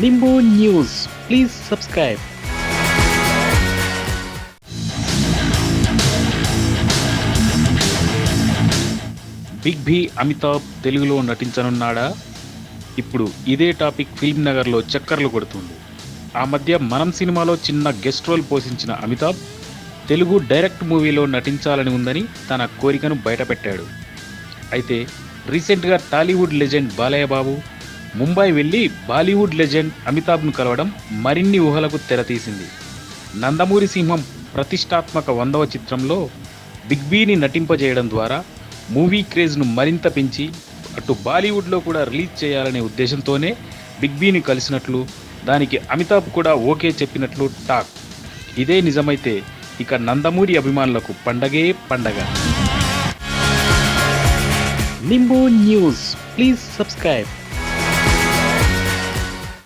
Nimbu News. Please subscribe. Big B Amitabh తెలుగులో నటించనున్నాడా? ఇప్పుడు ఇదే టాపిక్ ఫిల్మ్ నగర్లో చక్కర్లు కొడుతుంది. ఆ మధ్య మనం సినిమాలో చిన్న గెస్ట్ రోల్ పోషించిన అమితాబ్ తెలుగు డైరెక్ట్ మూవీలో నటించాలని ఉందని తన కోరికను బయటపెట్టాడు. అయితే రీసెంట్గా టాలీవుడ్ లెజెండ్ బాలయ్య బాబు ముంబై వెళ్ళి బాలీవుడ్ లెజెండ్ అమితాబ్ను కలవడం మరిన్ని ఊహలకు తెరతీసింది. నందమూరి సింహం ప్రతిష్టాత్మక 100వ చిత్రంలో బిగ్ బీని నటింపజేయడం ద్వారా మూవీ క్రేజ్ను మరింత పెంచి అటు బాలీవుడ్లో కూడా రిలీజ్ చేయాలనే ఉద్దేశంతోనే బిగ్ బీని కలిసినట్లు, దానికి అమితాబ్ కూడా ఓకే చెప్పినట్లు టాక్. ఇదే నిజమైతే ఇక నందమూరి అభిమానులకు పండగే పండగ. నింబు న్యూస్. Please subscribe.